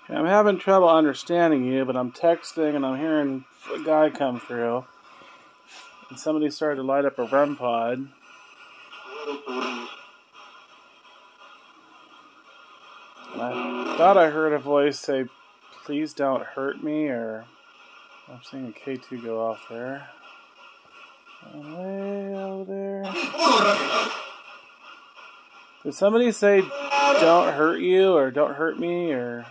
I'm having trouble understanding you, but I'm texting and I'm hearing a guy come through. And somebody started to light up a REM pod. And I thought I heard a voice say, "Please don't hurt me," or I'm seeing a K2 go off there. And way over there. Did somebody say, "Don't hurt you," or "Don't hurt me," or...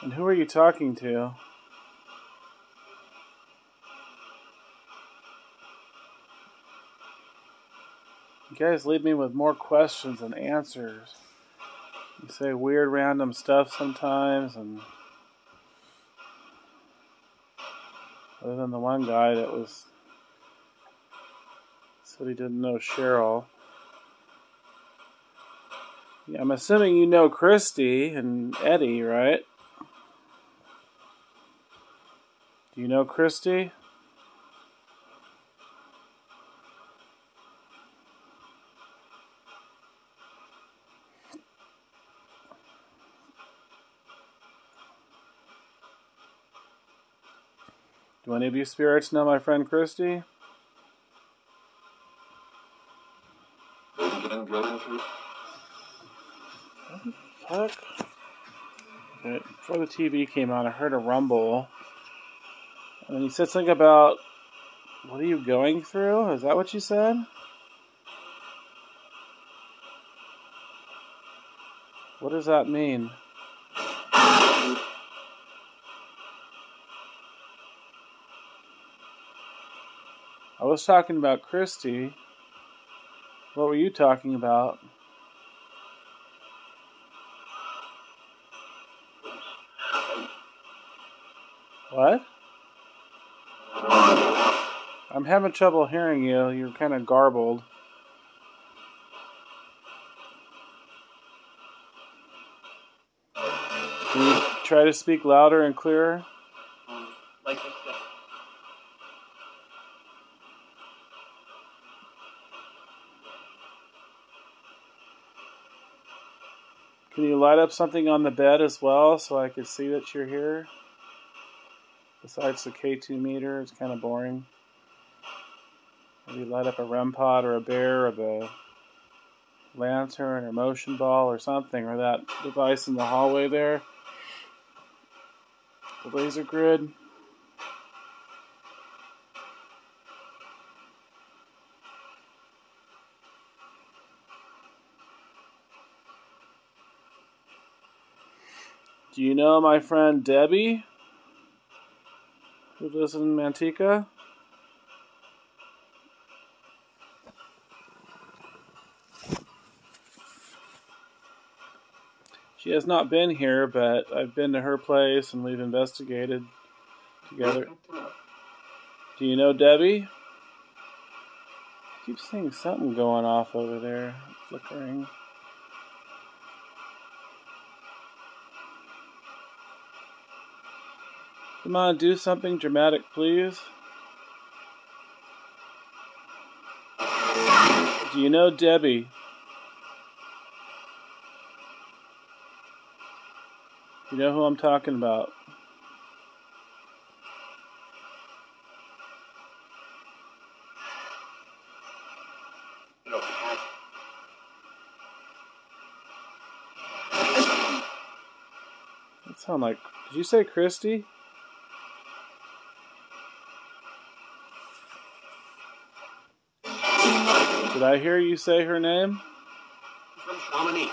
And who are you talking to? You guys leave me with more questions than answers. You say weird random stuff sometimes, and other than the one guy that said he didn't know Cheryl. Yeah, I'm assuming you know Christy and Eddie, right? Do you know Christy? Do any of you spirits know my friend Christy? What the fuck? Okay, before the TV came on, I heard a rumble. And then you said something about, what are you going through? Is that what you said? What does that mean? I was talking about Christy. What were you talking about? What? I'm having trouble hearing you. You're kind of garbled. Can you try to speak louder and clearer? Like this. Can you light up something on the bed as well so I can see that you're here? Besides the K2 meter, it's kind of boring. Maybe light up a REM pod or a bear or the lantern or motion ball or something, or that device in the hallway there. The laser grid. Do you know my friend Debbie, who lives in Manteca? She has not been here, but I've been to her place and we've investigated together. Do you know Debbie? I keep seeing something going off over there, flickering. Come on, do something dramatic, please. Do you know Debbie? You know who I'm talking about? That sound like... Did you say Christy? Did I hear you say her name? From Chamonix.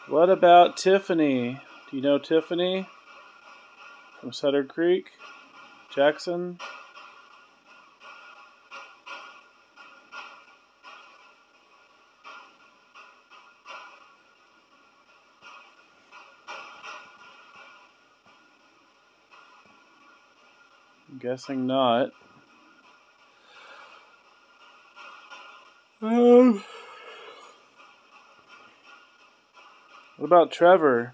What about Tiffany? Do you know Tiffany? From Sutter Creek? Jackson? I'm guessing not. What about Trevor?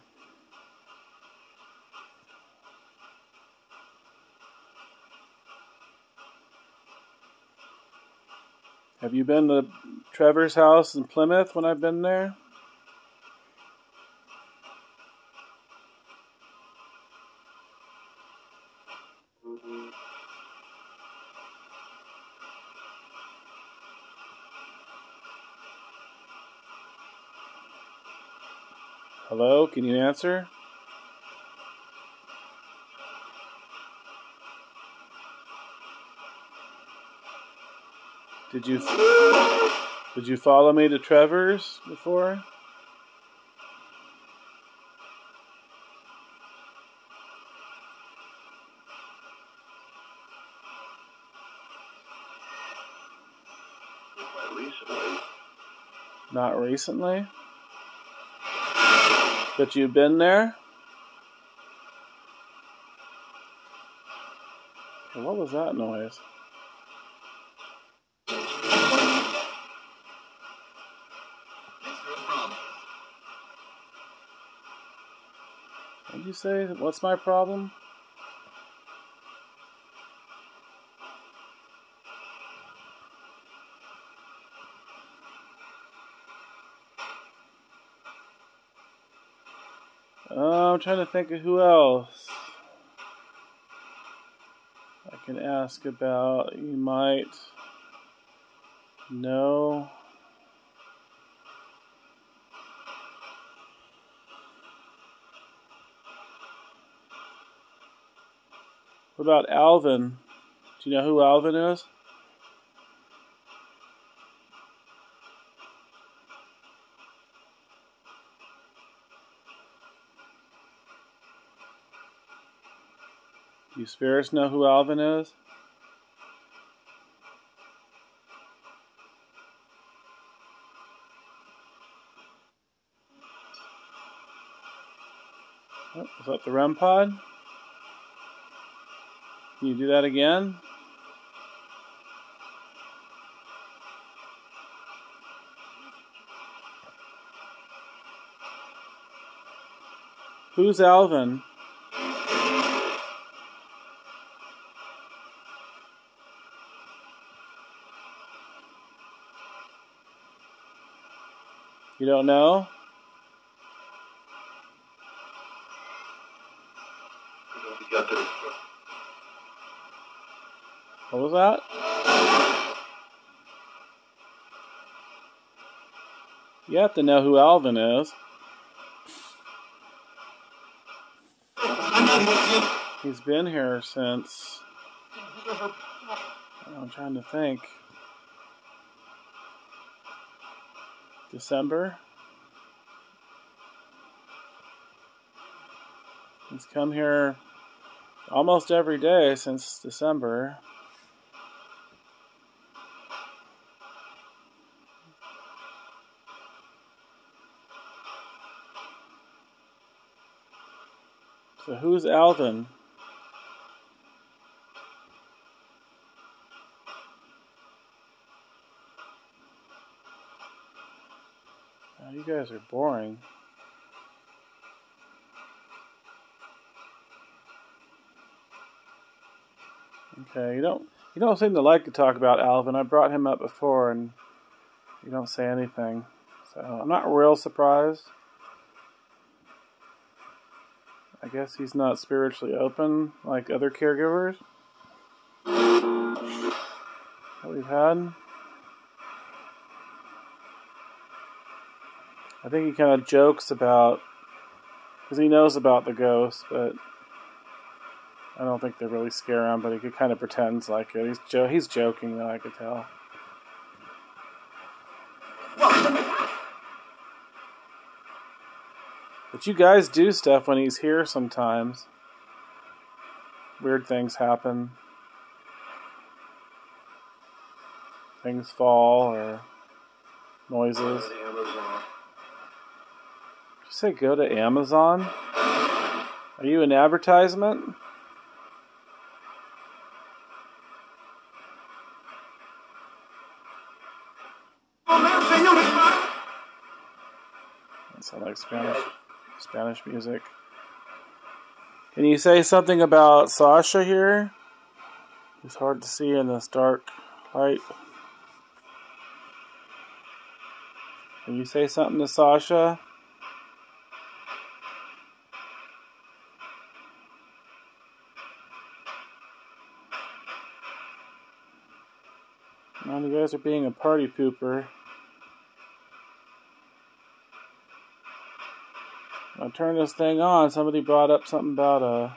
Have you been to Trevor's house in Plymouth when I've been there? Hello, can you answer? Did you follow me to Trevor's before? Recently. Not recently? But you've been there? What was that noise? What did you say? What's my problem? I'm trying to think of who else I can ask about. You might know. What about Alvin? Do you know who Alvin is? Do you spirits know who Alvin is? Oh, is that the REM pod? Can you do that again? Who's Alvin? You don't know? What was that? You have to know who Alvin is. He's been here since... I'm trying to think. December? He's come here almost every day since December. So who's Alvin? Oh, you guys are boring. Okay, you don't seem to like to talk about Alvin. I brought him up before and you don't say anything. So I'm not real surprised. I guess he's not spiritually open like other caregivers that we've had. I think he kind of jokes about, because he knows about the ghosts, but I don't think they really scare him, but he kind of pretends like it. He's joking, though, I could tell. But you guys do stuff when he's here sometimes. Weird things happen. Things fall or noises. Did you say go to Amazon? Are you an advertisement? That sounds like Spanish music. Can you say something about Sasha here? It's hard to see in this dark light. Can you say something to Sasha? Man, you guys are being a party pooper. I turn this thing on. Somebody brought up something about a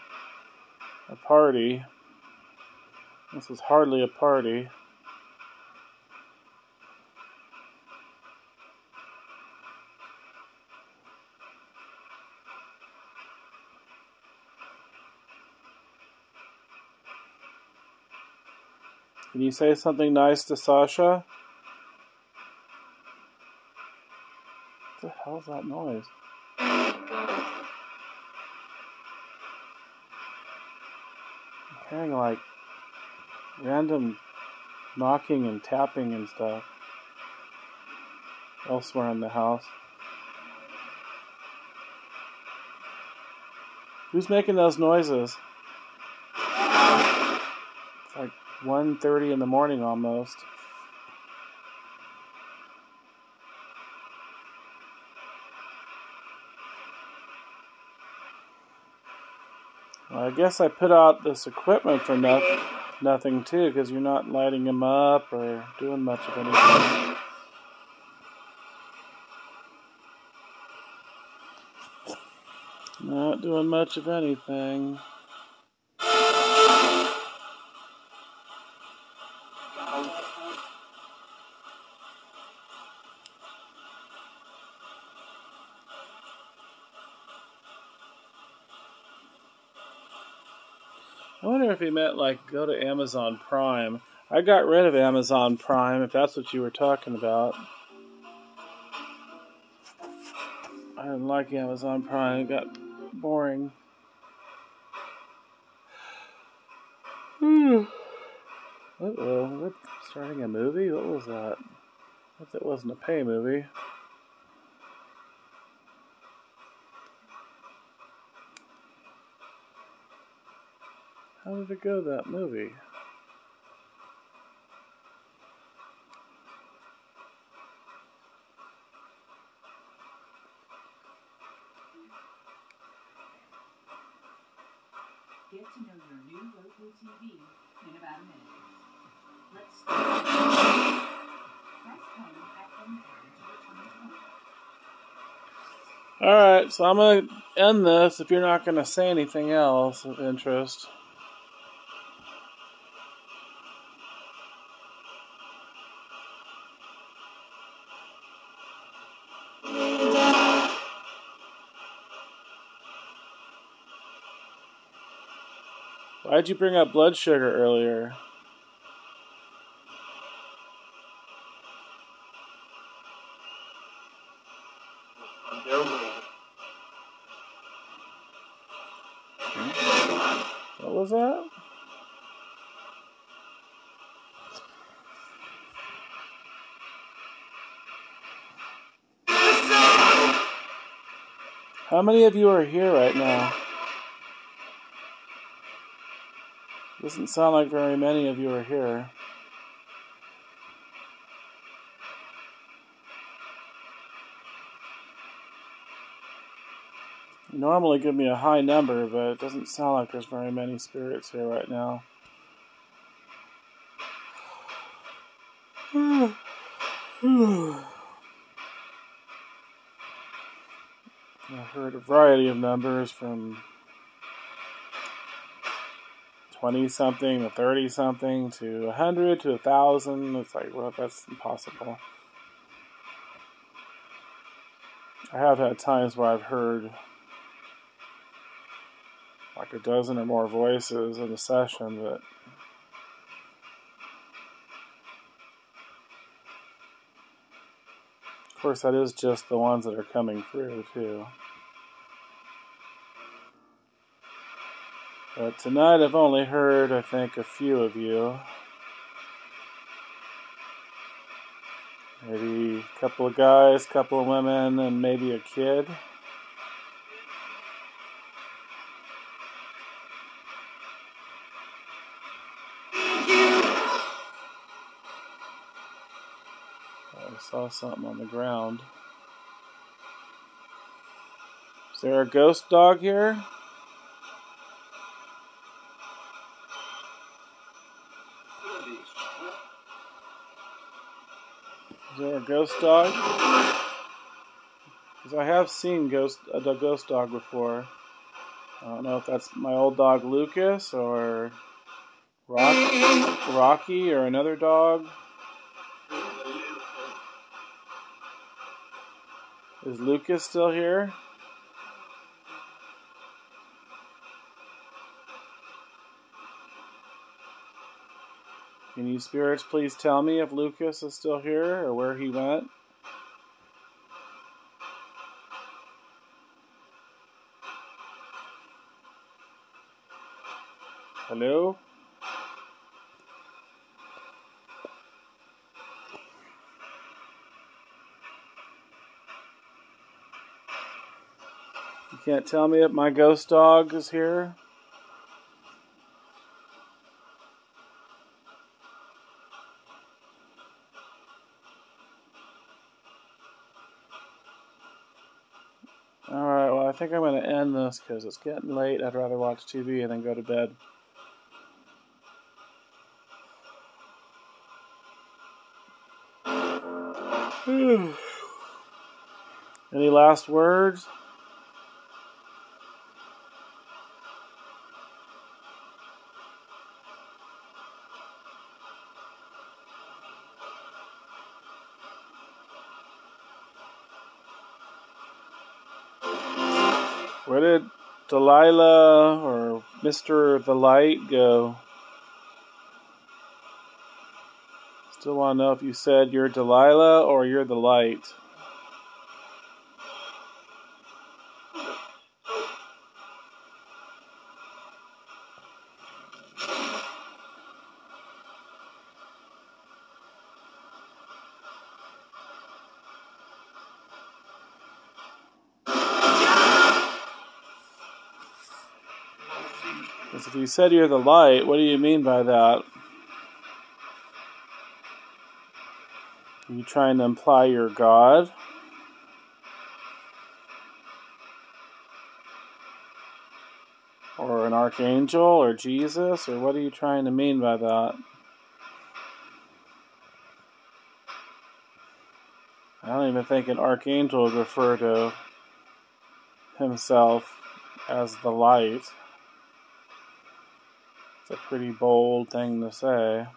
party. This is hardly a party. Can you say something nice to Sasha? What the hell is that noise? I'm hearing like random knocking and tapping and stuff elsewhere in the house. Who's making those noises? It's like 1:30 in the morning almost. Well, I guess I put out this equipment for nothing too, because you're not lighting them up or doing much of anything. Not doing much of anything. I wonder if he meant like go to Amazon Prime. I got rid of Amazon Prime, if that's what you were talking about. I didn't like Amazon Prime. It got boring. Uh-oh, we're starting a movie? What was that? Hope that wasn't a pay movie. How did it go, that movie? Get to know your new local TV in about a minute. Let's start. Press home at any time to return home. Alright, so I'm going to end this if you're not going to say anything else of interest. Why'd you bring up blood sugar earlier? On their way. What was that? How many of you are here right now? Doesn't sound like very many of you are here. You normally give me a high number, but it doesn't sound like there's very many spirits here right now. I heard a variety of numbers from 20-something to 30-something to 100 to 1,000. It's like, well, that's impossible. I have had times where I've heard like a dozen or more voices in a session, but of course that is just the ones that are coming through too. But tonight I've only heard, I think, a few of you. Maybe a couple of guys, a couple of women, and maybe a kid. saw something on the ground. Is there a ghost dog here? Is there a ghost dog? Because I have seen a ghost dog before. I don't know if that's my old dog Lucas or Rocky or another dog. Is Lucas still here? Can you spirits please tell me if Lucas is still here or where he went? Hello? You can't tell me if my ghost dog is here? Alright, well I think I'm going to end this because it's getting late. I'd rather watch TV and then go to bed. Any last words? Where did Delilah or Mr. the Light go? Still want to know if you said you're Delilah or you're the light. Because if you said you're the light, what do you mean by that? Are you trying to imply you're God? Or an archangel or Jesus? Or what are you trying to mean by that? I don't even think an archangel would refer to himself as the light. It's a pretty bold thing to say.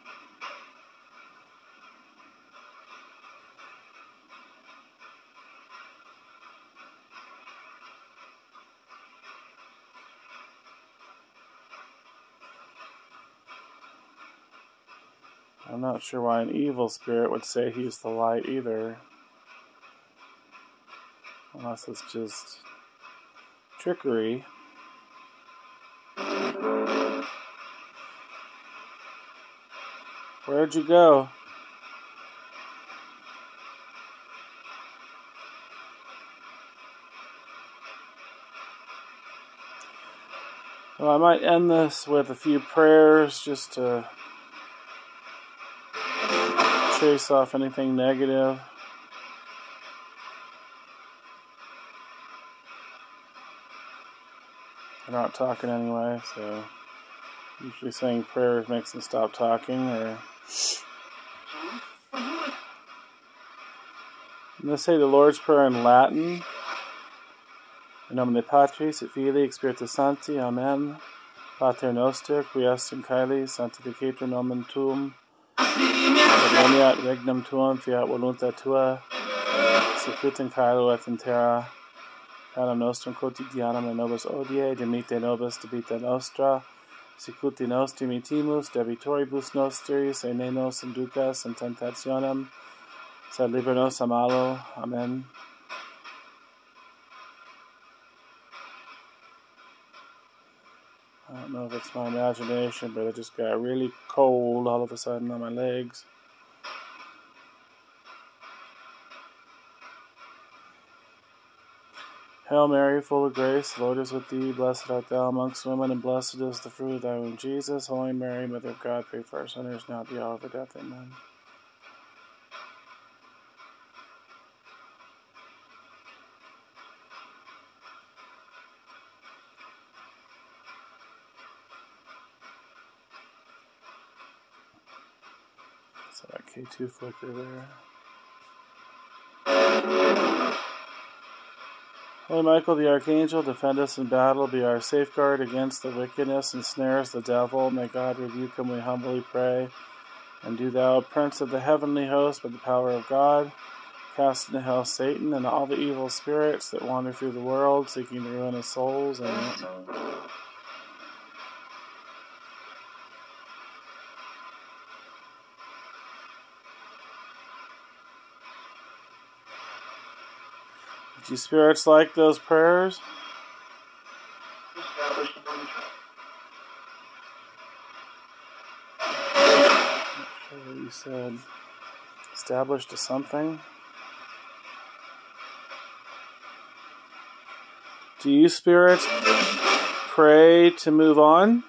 I'm not sure why an evil spirit would say he's the light either. Unless it's just trickery. Where'd you go? Well, I might end this with a few prayers just to chase off anything negative. I'm not talking anyway, so usually saying prayers makes them stop talking. Or I'm going to say the Lord's Prayer in Latin. In nomine Patris et Filii et Spiritus Sancti. Amen. Pater noster, qui est in caeli, sanctificetur nomen tuum. Adveniat regnum tuum, fiat voluntas tua, sicut in caelo et in terra. Panem nostrum quotidianum et nobis hodie, dimitte nobis debita nostra, sicut nos dimittimus debitoribus nostris, et ne nos inducas in tentationem, sed liber nos a malo. Amen. I don't know if it's my imagination, but it just got really cold all of a sudden on my legs. Hail Mary, full of grace, the Lord is with thee. Blessed art thou amongst women, and blessed is the fruit of thy womb, Jesus. Holy Mary, Mother of God, pray for us sinners now at the hour of our death. Amen. So that K2 flicker there. Holy Michael the Archangel, defend us in battle, be our safeguard against the wickedness and snares of the devil. May God rebuke him, we humbly pray. And do thou, Prince of the heavenly host, by the power of God, cast into hell Satan and all the evil spirits that wander through the world, seeking the ruin of souls. Amen. Do you spirits like those prayers? Not sure what you said. Established to something? Do you spirits pray to move on?